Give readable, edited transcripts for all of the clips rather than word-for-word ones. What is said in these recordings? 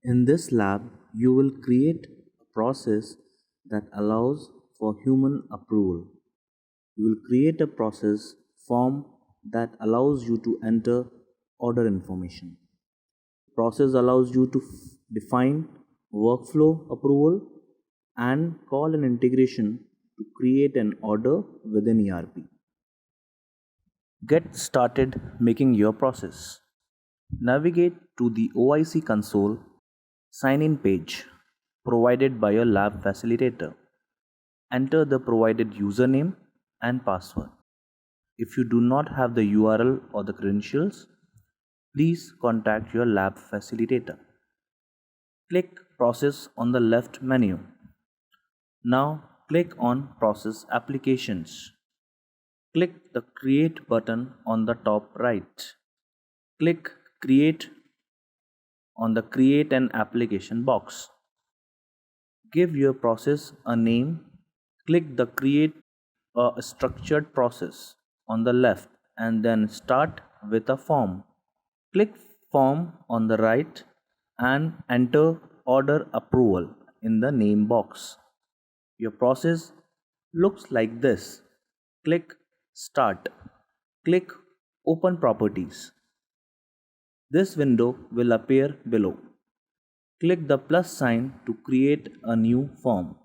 In this lab, you will create a process that allows for human approval. You will create a process form that allows you to enter order information. Process allows you to define workflow approval and call an integration to create an order within ERP. Get started making your process. Navigate to the OIC console sign in page provided by your lab facilitator. Enter the provided username and password. If you do not have the URL or the credentials, please contact your lab facilitator. Click Process on the left menu. Now click on Process Applications. Click the Create button on the top right. Click Create on the Create an Application box. Give your process a name. Click the Create a Structured Process on the left and then start with a form. Click Form on the right and enter Order Approval in the name box. Your process looks like this. Click Start. Click Open Properties. This window will appear below. Click the plus sign to create a new form.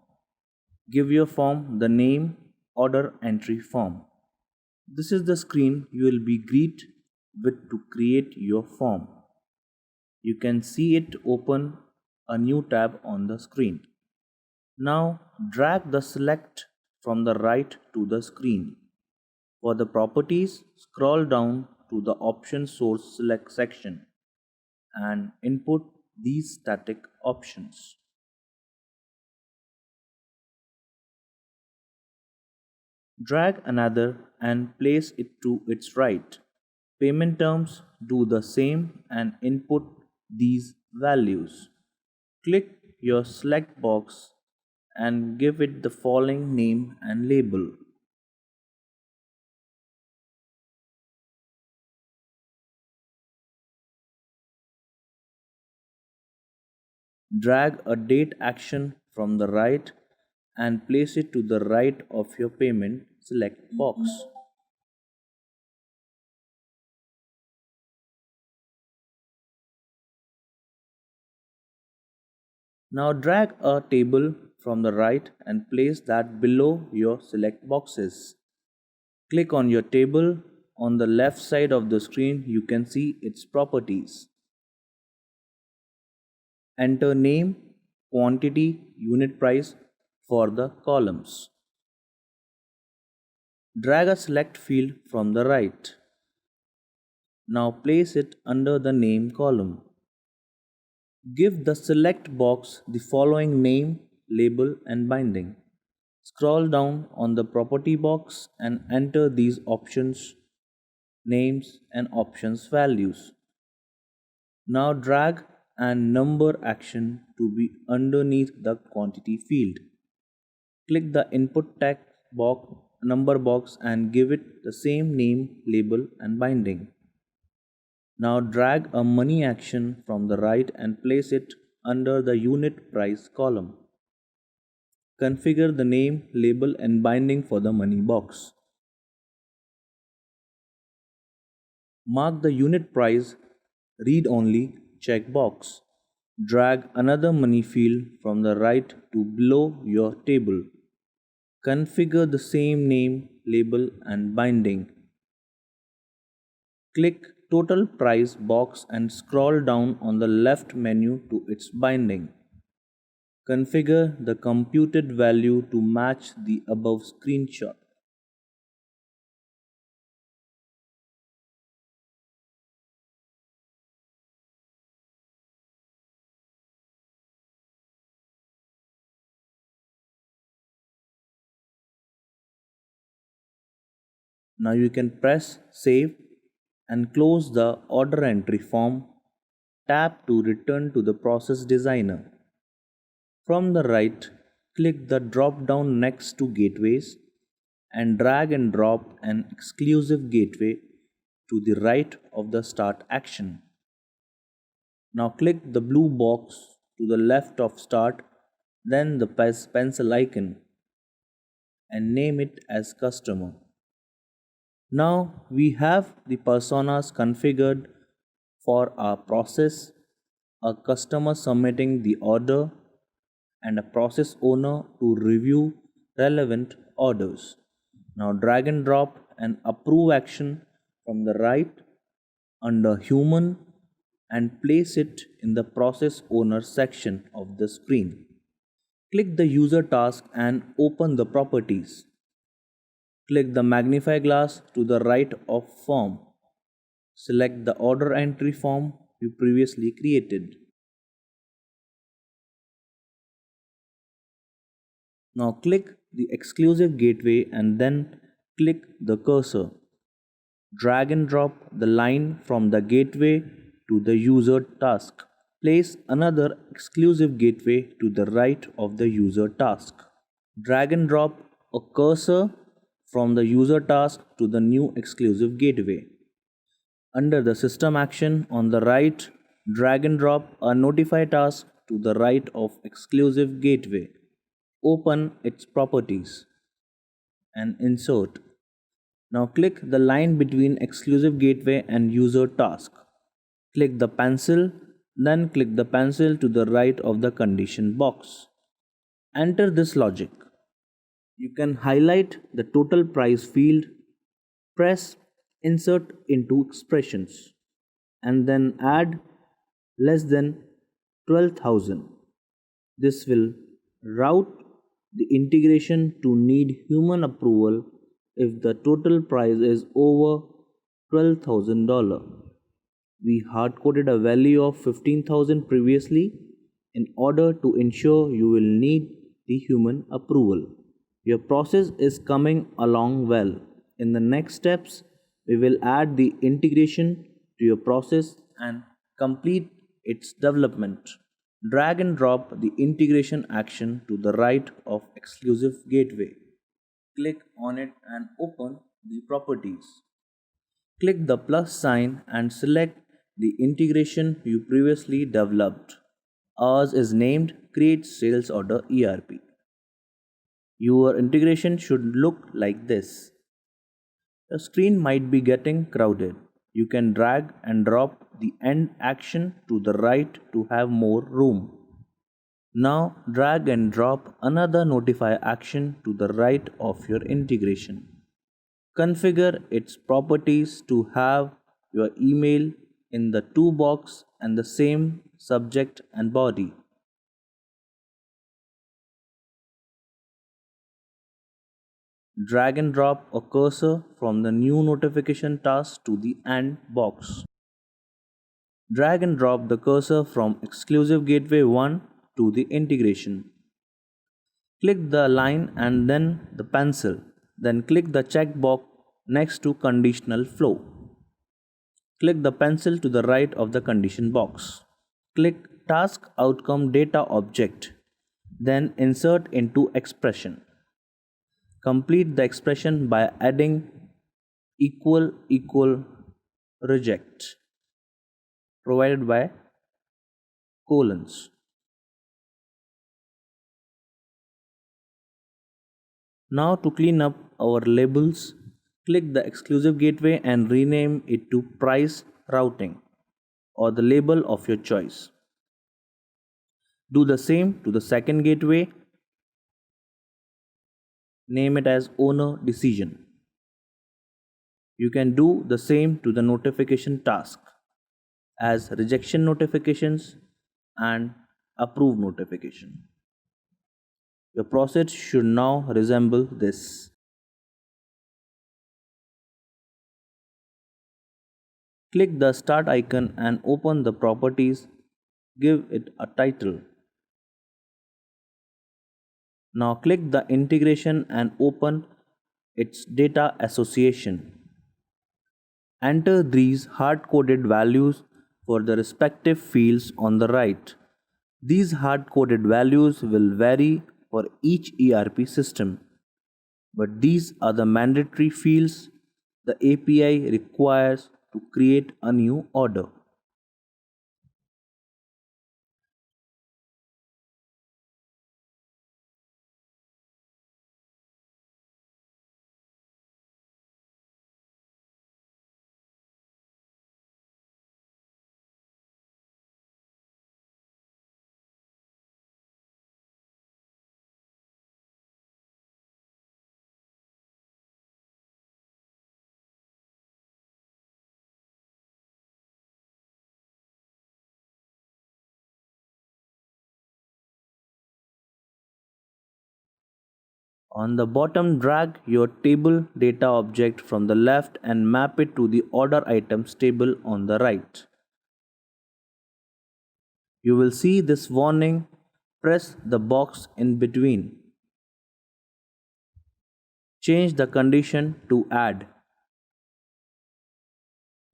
Give your form the name Order Entry Form. This is the screen you will be greeted with to create your form. You can see it open a new tab on the screen. Now drag the select from the right to the screen. For the properties, scroll down to the option source select section and input these static options. Drag another and place it to its right. Payment terms do the same and input these values. Click your select box and give it the following name and label. Drag a date action from the right and place it to the right of your payment select box. Now drag a table from the right and place that below your select boxes. Click on your table. On the left side of the screen, you can see its properties. Enter name, quantity, unit price for the columns. Drag a select field from the right. Now place it under the name column. Give the select box the following name, label and binding. Scroll down on the property box and enter these options, names and options values. Now drag and number action to be underneath the quantity field. Click the input text box number box and give it the same name, label and binding. Now drag a money action from the right and place it under the unit price column. Configure the name, label and binding for the money box. Mark the unit price read only checkbox. Drag another money field from the right to below your table. Configure the same name, label and binding. Click Total Price box and scroll down on the left menu to its binding. Configure the computed value to match the above screenshot. Now you can press Save and close the order entry form. Tap to return to the process designer. From the right, click the drop down next to Gateways and drag and drop an exclusive gateway to the right of the Start action. Now click the blue box to the left of Start, then the pencil icon, and name it as Customer. Now we have the personas configured for our process, a customer submitting the order, and a process owner to review relevant orders. Now drag and drop an approve action from the right under human and place it in the process owner section of the screen. Click the user task and open the properties. Click the magnify glass to the right of form. Select the order entry form you previously created. Now click the exclusive gateway and then click the cursor. Drag and drop the line from the gateway to the user task. Place another exclusive gateway to the right of the user task. Drag and drop a cursor from the user task to the new exclusive gateway. Under the system action on the right, drag and drop a notify task to the right of exclusive gateway. Open its properties and insert. Now click the line between exclusive gateway and user task. Click the pencil, then click the pencil to the right of the condition box. Enter this logic. You can highlight the total price field, press insert into expressions, and then add less than 12,000. This will route the integration to need human approval if the total price is over $12,000. We hard coded a value of 15,000 previously in order to ensure you will need the human approval. Your process is coming along well. In the next steps, we will add the integration to your process and complete its development. Drag and drop the integration action to the right of exclusive gateway. Click on it and open the properties. Click the plus sign and select the integration you previously developed. Ours is named Create Sales Order ERP. Your integration should look like this. The screen might be getting crowded. You can drag and drop the end action to the right to have more room. Now drag and drop another notify action to the right of your integration. Configure its properties to have your email in the to box and the same subject and body. Drag and drop a cursor from the new notification task to the and box. Drag and drop the cursor from exclusive gateway 1 to the integration. Click the line and then the pencil. Then click the checkbox next to conditional flow. Click the pencil to the right of the condition box. Click task outcome data object. Then insert into expression. Complete the expression by adding equal reject provided by colons. Now to clean up our labels, click the exclusive gateway and rename it to price routing or the label of your choice. Do the same to the second gateway. Name it as owner decision. You can do the same to the notification task as rejection notifications and approve notification. Your process should now resemble this. Click the start icon and open the properties. Give it a title. Now click the integration and open its data association. Enter these hard-coded values for the respective fields on the right. These hard-coded values will vary for each ERP system, but these are the mandatory fields the API requires to create a new order. On the bottom, drag your table data object from the left and map it to the order items table on the right. You will see this warning. Press the box in between. Change the condition to add.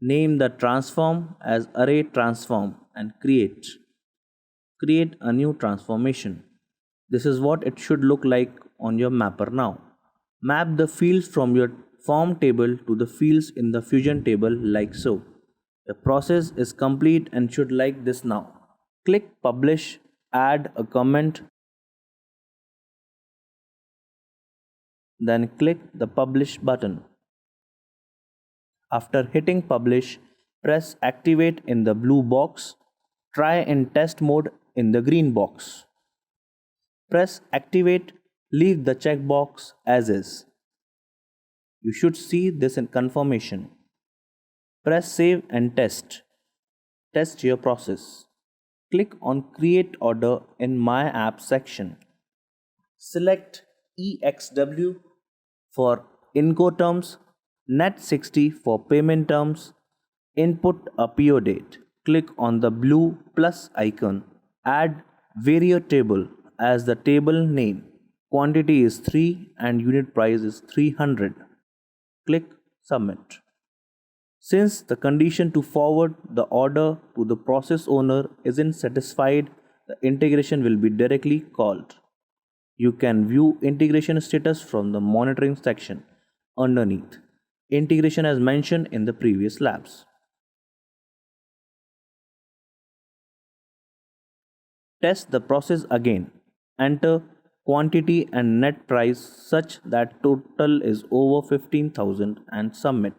Name the transform as array transform and create. Create a new transformation. This is what it should look like on your mapper now. Map the fields from your form table to the fields in the fusion table like so. The process is complete and should like this now. Click publish, add a comment, then click the publish button. After hitting publish, press activate in the blue box. Try in test mode in the green box. Press activate, leave the checkbox as is. You should see this in confirmation. Press save and test. Test your process. Click on create order in my app section. Select EXW for Incoterms, Net60 for payment terms, input a PO date. Click on the blue plus icon. Add variable as the table name. Quantity is 3 and unit price is 300. Click submit. Since the condition to forward the order to the process owner isn't satisfied, the integration will be directly called. You can view integration status from the monitoring section underneath. Integration as mentioned in the previous labs. Test the process again. Enter quantity and net price such that total is over 15,000 and submit.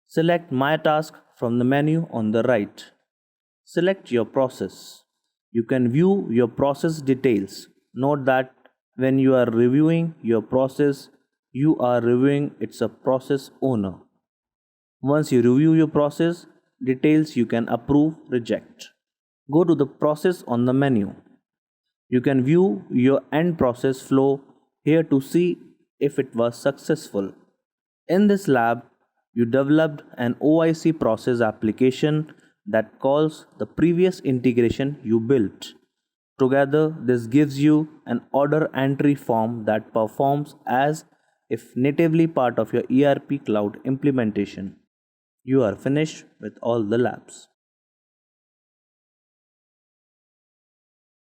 Select My Task from the menu on the right. Select your process. You can view your process details. Note that when you are reviewing your process, you are reviewing it's a process owner. Once you review your process details, you can approve, reject. Go to the process on the menu. You can view your end process flow here to see if it was successful. In this lab, you developed an OIC process application that calls the previous integration you built. Together, this gives you an order entry form that performs as if natively part of your ERP cloud implementation. You are finished with all the labs.